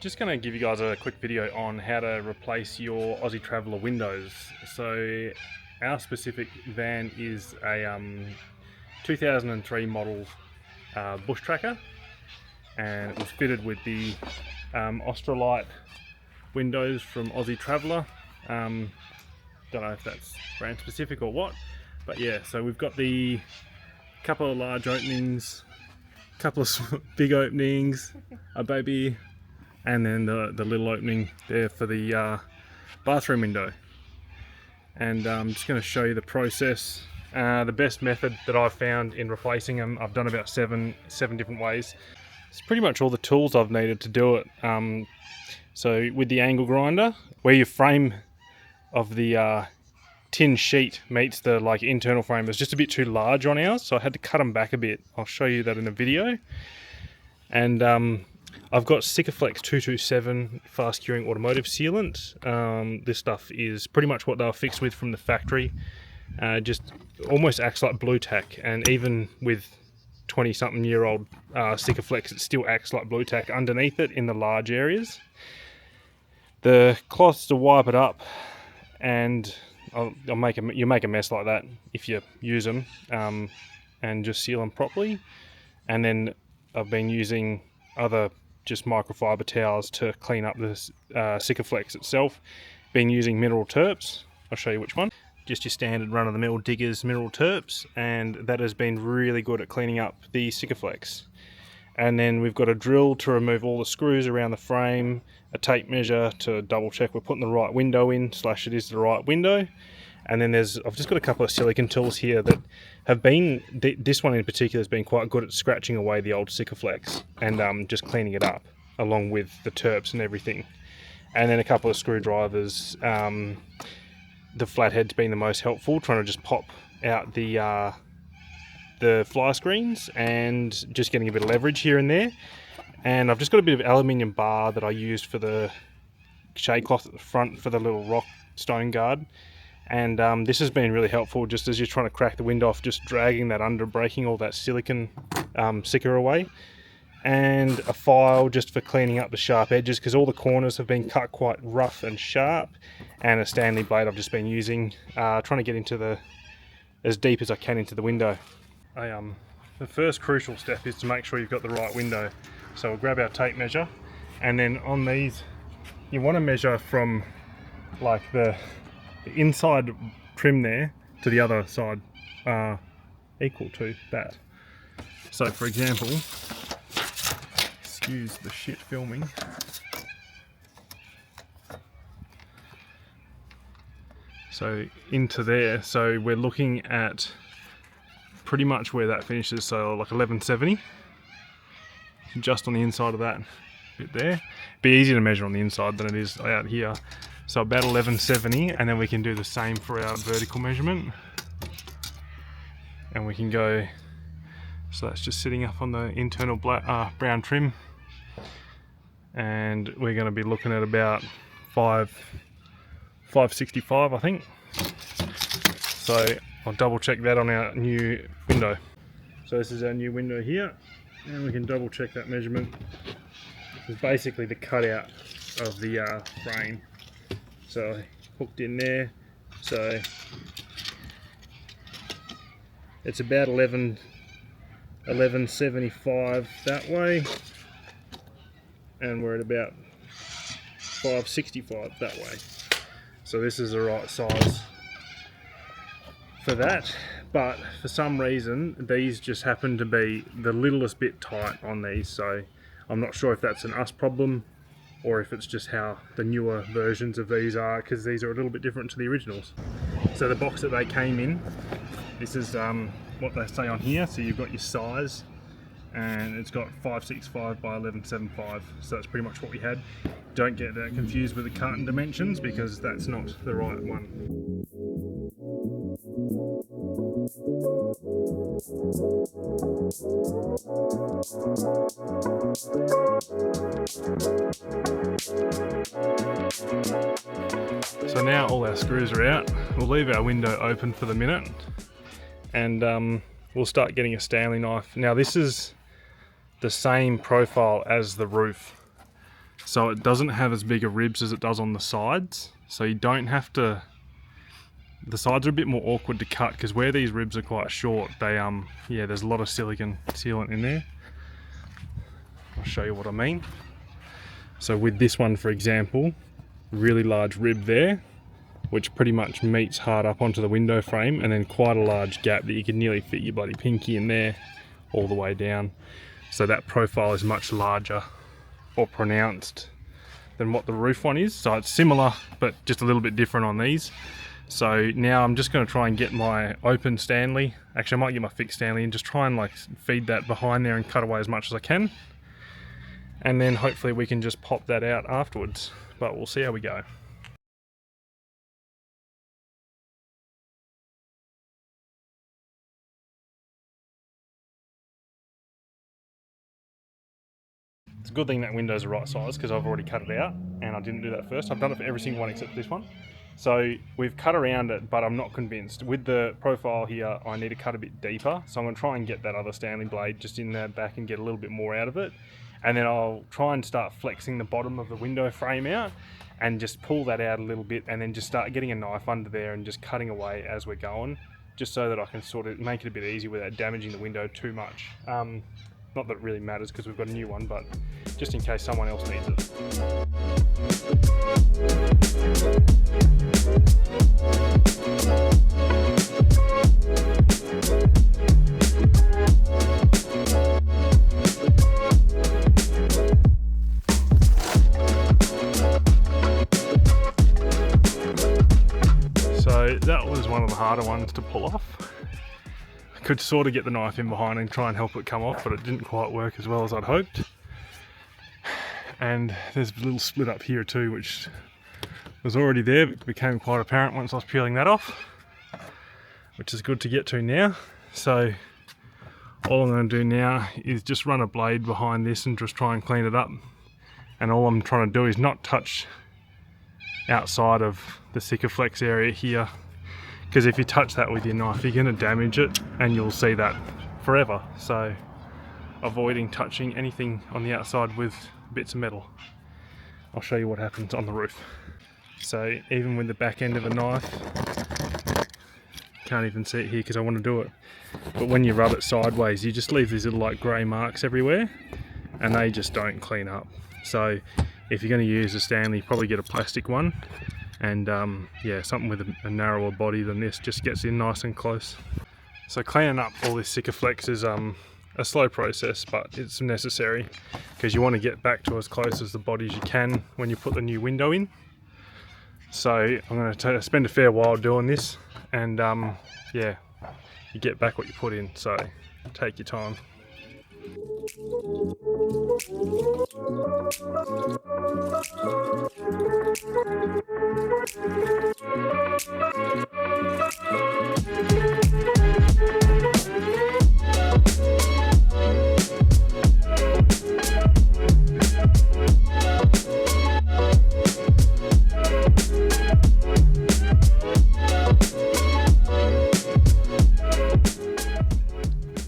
Just going to give you guys a quick video on how to replace your Aussie Traveller windows. So our specific van is a 2003 model Bushtracker, and it was fitted with the Australite windows from Aussie Traveller. Don't know if that's brand specific or what, but yeah, so we've got the couple of large openings, couple of big openings, a baby, and then the little opening there for the bathroom window. And I'm just going to show you the process. The best method that I've found in replacing them, I've done about seven different ways. It's pretty much all the tools I've needed to do it. So with the angle grinder, where your frame of the tin sheet meets the internal frame, it was just a bit too large on ours, so I had to cut them back a bit. I'll show you that in a video. And I've got Sikaflex 227 fast curing automotive sealant. This stuff is pretty much what they were fixed with from the factory. Just almost acts like blue tack, and even with 20-something year old Sikaflex, it still acts like blue tack underneath it in the large areas. The cloths to wipe it up, and you make a mess like that if you use them, and just seal them properly. And then I've been using other just microfiber towels to clean up the Sikaflex itself. Been using mineral terps. I'll show you which one. Just your standard run-of-the-mill Diggers mineral terps, and that has been really good at cleaning up the Sikaflex. And then we've got a drill to remove all the screws around the frame, a tape measure to double check we're putting the right window in, / it is the right window. And then I've just got a couple of silicone tools here that have been, this one in particular has been quite good at scratching away the old Sikaflex and just cleaning it up along with the terps and everything. And then a couple of screwdrivers. The flathead's been the most helpful, trying to just pop out the fly screens and just getting a bit of leverage here and there. And I've just got a bit of aluminium bar that I used for the shade cloth at the front for the little rock stone guard. And this has been really helpful just as you're trying to crack the window off, just dragging that under, breaking all that silicone sticker away. And a file just for cleaning up the sharp edges, because all the corners have been cut quite rough and sharp. And a Stanley blade I've just been using, trying to get into as deep as I can into the window. The first crucial step is to make sure you've got the right window. So we'll grab our tape measure, and then on these, you want to measure from the inside trim there to the other side, equal to that. So for example, excuse the shit filming. So into there, so we're looking at pretty much where that finishes, so 1170, just on the inside of that bit there. Be easier to measure on the inside than it is out here. So about 1170, and then we can do the same for our vertical measurement. And we can go, so that's just sitting up on the internal brown trim. And we're going to be looking at about 565, I think. So I'll double check that on our new window. So this is our new window here, and we can double check that measurement. It's basically the cutout of the frame. So hooked in there, so it's about 1175 that way, and we're at about 565 that way. So this is the right size for that, but for some reason these just happen to be the littlest bit tight on these, so I'm not sure if that's an us problem or if it's just how the newer versions of these are, because these are a little bit different to the originals. So the box that they came in, this is what they say on here. So you've got your size, and it's got 565 by 1175, so that's pretty much what we had. Don't get that confused with the carton dimensions, because that's not the right one. So now all our screws are out. We'll leave our window open for the minute, and we'll start getting a Stanley knife. Now this is the same profile as the roof, So it doesn't have as big a ribs as it does on the sides. So you don't have to, the sides are a bit more awkward to cut because where these ribs are quite short, they yeah, there's a lot of silicone sealant in there. I'll show you what I mean. So with this one, for example, really large rib there, which pretty much meets hard up onto the window frame, and then quite a large gap that you can nearly fit your bloody pinky in there all the way down. So that profile is much larger or pronounced than what the roof one is. So it's similar, but just a little bit different on these. So now I'm just going to try and get my open Stanley. Actually, I might get my fixed Stanley and just try and like feed that behind there and cut away as much as I can. And then hopefully we can just pop that out afterwards, but we'll see how we go. It's a good thing that window's the right size because I've already cut it out and I didn't do that first. I've done it for every single one except this one. So we've cut around it, but I'm not convinced. With the profile here, I need to cut a bit deeper. So I'm gonna try and get that other Stanley blade just in the back and get a little bit more out of it. And then I'll try and start flexing the bottom of the window frame out and just pull that out a little bit and then just start getting a knife under there and just cutting away as we're going, just so that I can sort of make it a bit easier without damaging the window too much. Not that it really matters because we've got a new one, but just in case someone else needs it. So that was one of the harder ones to pull off. I could sort of get the knife in behind and try and help it come off, but it didn't quite work as well as I'd hoped. And there's a little split up here too, which was already there, but became quite apparent once I was peeling that off, which is good to get to now. So all I'm going to do now is just run a blade behind this and just try and clean it up. And all I'm trying to do is not touch outside of the Sikaflex area here, because if you touch that with your knife you're going to damage it and you'll see that forever. So avoiding touching anything on the outside with bits of metal. I'll show you what happens on the roof. So even with the back end of a knife, can't even see it here because I want to do it, but when you rub it sideways you just leave these little like grey marks everywhere and they just don't clean up. So if you're going to use a Stanley, probably get a plastic one, and yeah, something with a narrower body than this just gets in nice and close. So cleaning up all this Sikaflex is a slow process, but it's necessary because you want to get back to as close as the body as you can when you put the new window in. So I'm going to spend a fair while doing this, and yeah, you get back what you put in, so take your time.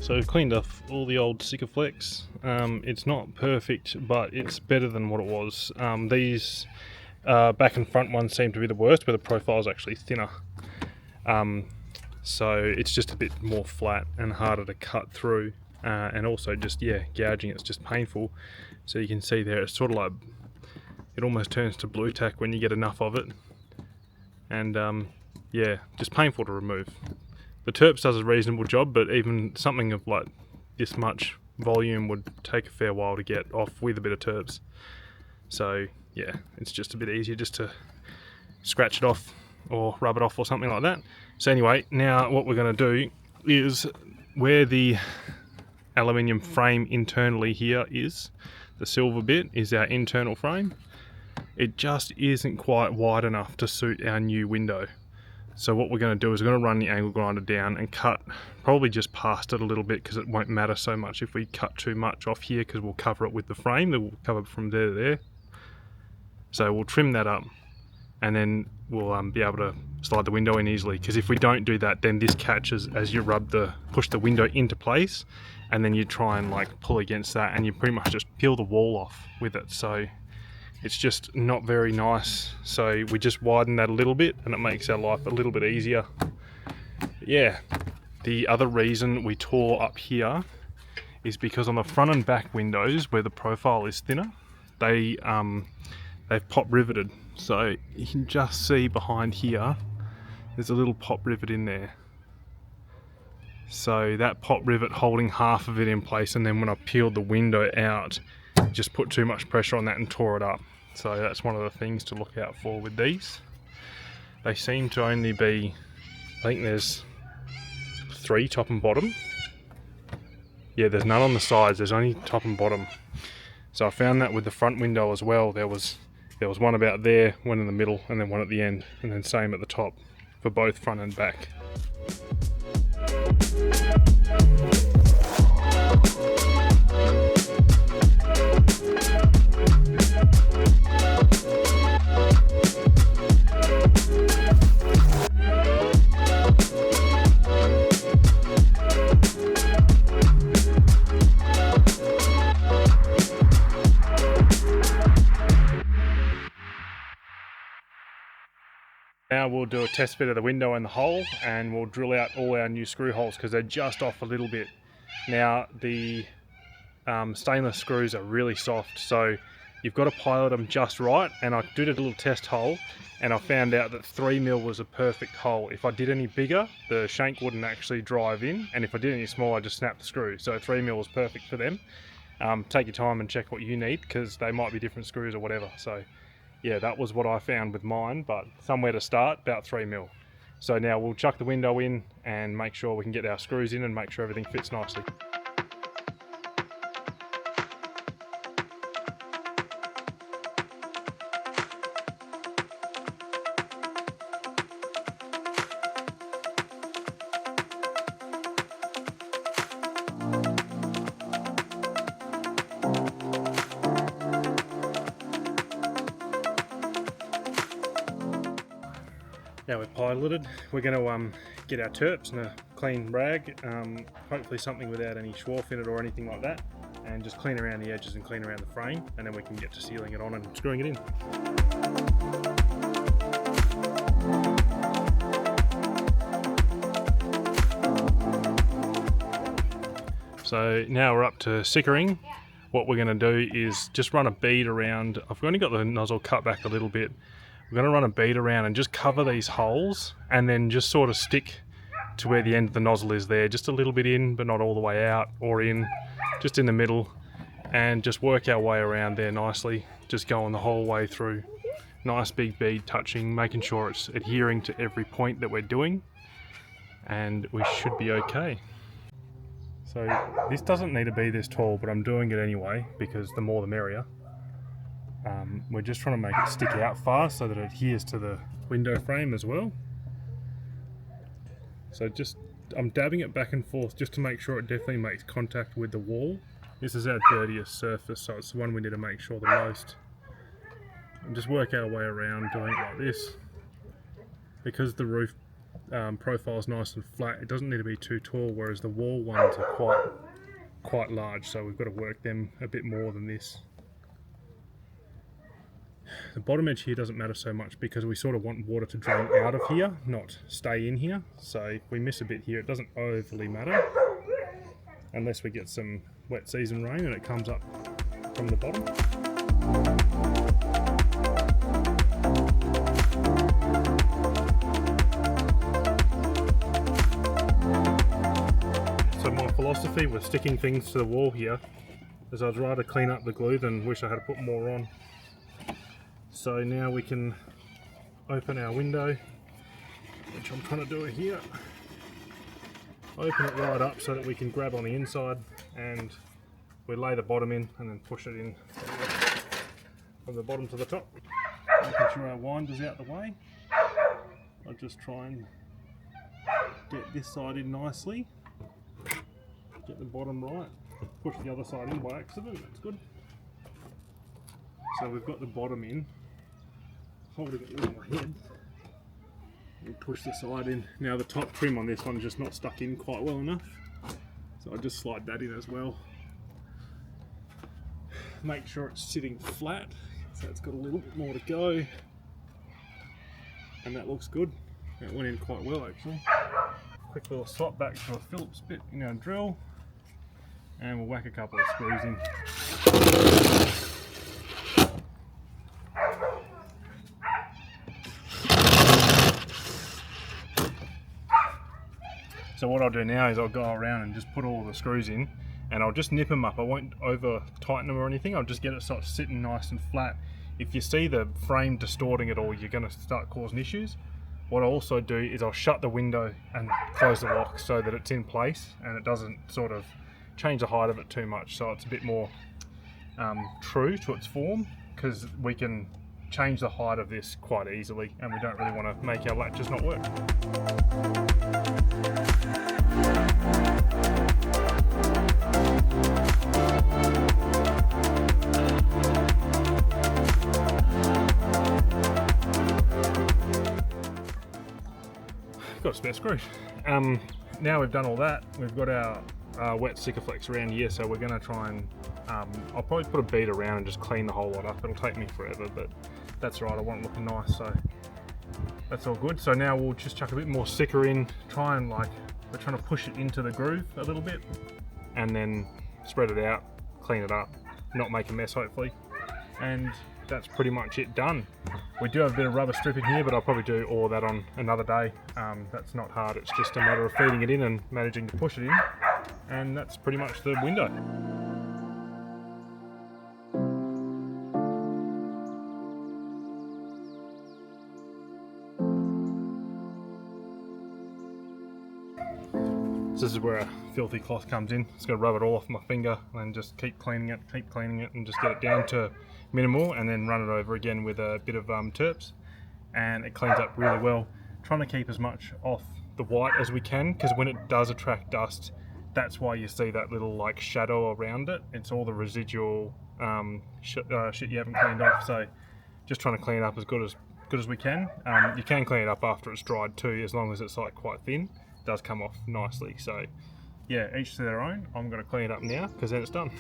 So we've cleaned off all the old Sikaflex. It's not perfect, but it's better than what it was. These back and front ones seem to be the worst, where the profile is actually thinner. So it's just a bit more flat and harder to cut through, and also just, yeah, gouging it's just painful. So you can see there, it's sort of like, it almost turns to blue tack when you get enough of it. And yeah, just painful to remove. The Terps does a reasonable job, but even something of like this much volume would take a fair while to get off with a bit of Terps. So yeah, it's just a bit easier just to scratch it off or rub it off or something like that. So anyway, now what we're going to do is, where the aluminium frame internally here is, the silver bit is our internal frame. It just isn't quite wide enough to suit our new window. So what we're going to do is we're going to run the angle grinder down and cut probably just past it a little bit, because it won't matter so much if we cut too much off here, because we'll cover it with the frame. That will cover from there to there. So we'll trim that up, and then we'll be able to slide the window in easily, because if we don't do that, then this catches as you push the window into place, and then you try and like pull against that and you pretty much just peel the wall off with it. So it's just not very nice. So we just widen that a little bit and it makes our life a little bit easier. Yeah, the other reason we tore up here is because on the front and back windows where the profile is thinner, they've pop riveted. So you can just see behind here, there's a little pop rivet in there. So that pop rivet holding half of it in place, and then when I peeled the window out, just put too much pressure on that and tore it up. So that's one of the things to look out for with these. They seem to only be, I think there's 3 top and bottom. Yeah, there's none on the sides, there's only top and bottom. So I found that with the front window as well. There was one about there, one in the middle, and then one at the end, and then same at the top for both front and back. Now we'll do a test fit of the window and the hole, and we'll drill out all our new screw holes because they're just off a little bit. Now the stainless screws are really soft, so you've got to pilot them just right, and I did a little test hole and I found out that 3mm was a perfect hole. If I did any bigger, the shank wouldn't actually drive in, and if I did any smaller, I just snapped the screw. So 3mm was perfect for them. Take your time and check what you need because they might be different screws or whatever. So yeah, that was what I found with mine, but somewhere to start, about 3mm. So now we'll chuck the window in and make sure we can get our screws in and make sure everything fits nicely. Now we're piloted, we're going to get our terps and a clean rag, hopefully something without any schwarf in it or anything like that, and just clean around the edges and clean around the frame, and then we can get to sealing it on and screwing it in. So now we're up to sickering. What we're going to do is just run a bead around. I've only got the nozzle cut back a little bit. We're going to run a bead around and just cover these holes, and then just sort of stick to where the end of the nozzle is there, just a little bit in but not all the way out, or in, just in the middle, and just work our way around there nicely, just going the whole way through. Nice big bead touching, making sure it's adhering to every point that we're doing, and we should be okay. So this doesn't need to be this tall, but I'm doing it anyway because the more the merrier. We're just trying to make it stick out fast so that it adheres to the window frame as well. So I'm dabbing it back and forth just to make sure it definitely makes contact with the wall. This is our dirtiest surface, so it's the one we need to make sure the most. And just work our way around doing it like this. Because the roof profile is nice and flat, it doesn't need to be too tall, whereas the wall ones are quite large, so we've got to work them a bit more than this. The bottom edge here doesn't matter so much because we sort of want water to drain out of here, not stay in here. So if we miss a bit here, it doesn't overly matter unless we get some wet season rain and it comes up from the bottom. So my philosophy with sticking things to the wall here is I'd rather clean up the glue than wish I had to put more on. So now we can open our window, which I'm trying to do here. Open it right up so that we can grab on the inside, and we lay the bottom in and then push it in from the bottom to the top. Making sure our winder's out the way. I'll just try and get this side in nicely. Get the bottom right. Push the other side in by accident, that's good. So we've got the bottom in. Holding it with my head, we'll push the side in. Now the top trim on this one's just not stuck in quite well enough, so I'll just slide that in as well. Make sure it's sitting flat. So it's got a little bit more to go, and that looks good. That went in quite well actually. Quick little swap back to a Phillips bit in our drill, and we'll whack a couple of screws in. So what I'll do now is I'll go around and just put all the screws in, and I'll just nip them up. I won't over tighten them or anything. I'll just get it so it's sitting nice and flat. If you see the frame distorting at all, you're going to start causing issues. What I'll also do is I'll shut the window and close the lock so that it's in place and it doesn't sort of change the height of it too much, so it's a bit more true to its form, because we can change the height of this quite easily and we don't really want to make our latches not work. Got a spare screw. Now we've done all that, we've got our wet Sikaflex around here, so we're going to try and I'll probably put a bead around and just clean the whole lot up. It'll take me forever, but that's right, I want it looking nice, so that's all good. So now we'll just chuck a bit more Sika in, try and we're trying to push it into the groove a little bit, and then spread it out, clean it up, not make a mess hopefully, and that's pretty much it done. We do have a bit of rubber strip in here, but I'll probably do all of that on another day. That's not hard, it's just a matter of feeding it in and managing to push it in, and that's pretty much the window. So this is where a filthy cloth comes in. Just got to rub it all off my finger and just keep cleaning it and just get it down to minimal, and then run it over again with a bit of terps, and it cleans up really well. Trying to keep as much off the white as we can, because when it does attract dust, that's why you see that little shadow around it. It's all the residual shit you haven't cleaned off. So just trying to clean it up as good as we can. You can clean it up after it's dried too, as long as it's quite thin. It does come off nicely. So yeah, each to their own. I'm going to clean it up now because then it's done.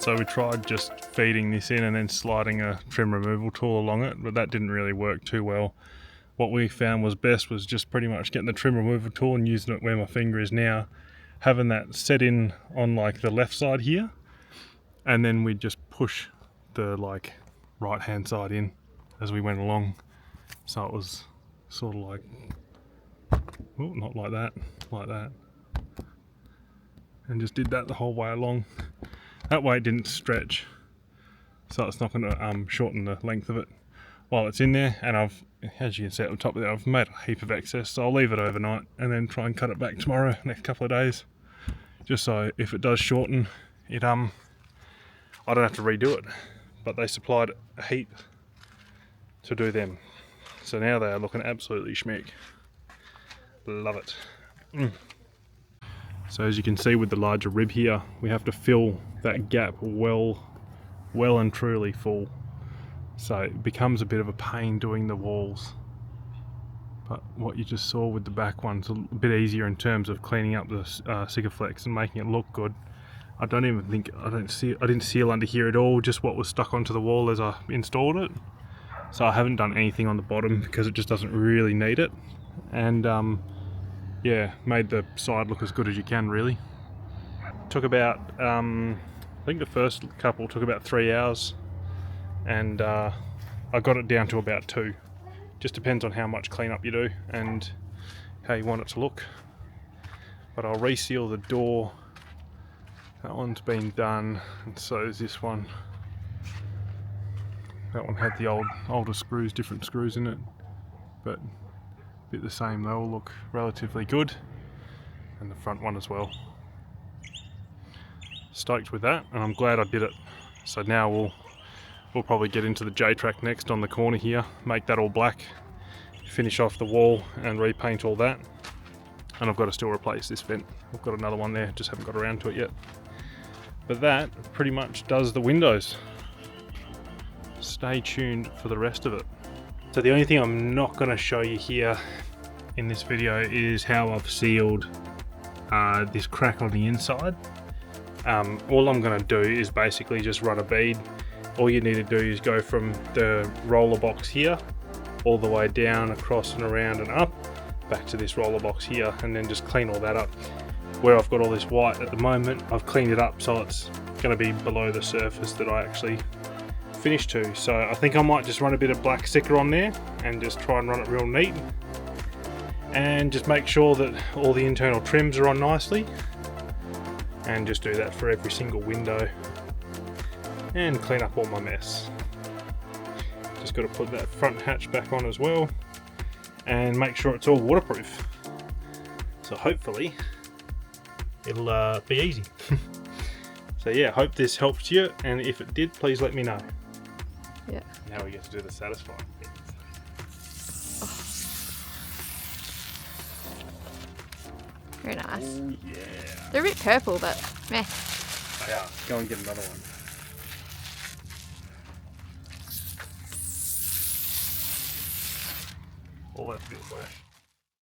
So we tried just feeding this in and then sliding a trim removal tool along it, but that didn't really work too well. What we found was best was just pretty much getting the trim removal tool and using it where my finger is now, having that set in on the left side here, and then we'd just push the right hand side in as we went along. So it was sort of not like that, and just did that the whole way along. That way it didn't stretch, so it's not going to shorten the length of it while it's in there. And as you can see at the top there, I've made a heap of excess, so I'll leave it overnight and then try and cut it back tomorrow, next couple of days, just so if it does shorten it, I don't have to redo it. But they supplied a heap to do them, so now they are looking absolutely schmick. Love it. So as you can see with the larger rib here, we have to fill that gap well and truly full. So it becomes a bit of a pain doing the walls. But what you just saw with the back one's a bit easier in terms of cleaning up the Sikaflex and making it look good. I didn't seal under here at all, just what was stuck onto the wall as I installed it. So I haven't done anything on the bottom because it just doesn't really need it. And yeah, made the side look as good as you can really. Took about, I think the first couple took about 3 hours, and I got it down to about 2. Just depends on how much cleanup you do and how you want it to look. But I'll reseal the door. That one's been done, and so is this one. That one had the older screws, different screws in it, but bit the same. They all look relatively good, and the front one as well. Stoked with that, and I'm glad I did it. So now We'll probably get into the J-track next on the corner here, make that all black, finish off the wall and repaint all that. And I've got to still replace this vent. I've got another one there, just haven't got around to it yet. But that pretty much does the windows. Stay tuned for the rest of it. So the only thing I'm not going to show you here in this video is how I've sealed this crack on the inside. All I'm going to do is basically just run a bead. All you need to do is go from the roller box here all the way down, across and around and up, back to this roller box here, and then just clean all that up. Where I've got all this white at the moment, I've cleaned it up so it's going to be below the surface that I actually finished to. So I think I might just run a bit of black sticker on there and just try and run it real neat, and just make sure that all the internal trims are on nicely, and just do that for every single window and clean up all my mess. Just got to put that front hatch back on as well and make sure it's all waterproof. So hopefully it'll be easy. So yeah, hope this helped you, and if it did, please let me know. Yeah. Now we get to do the satisfying bit. Very nice. Oh yeah. They're a bit purple, but meh. They are. Go and get another one. All that feels like.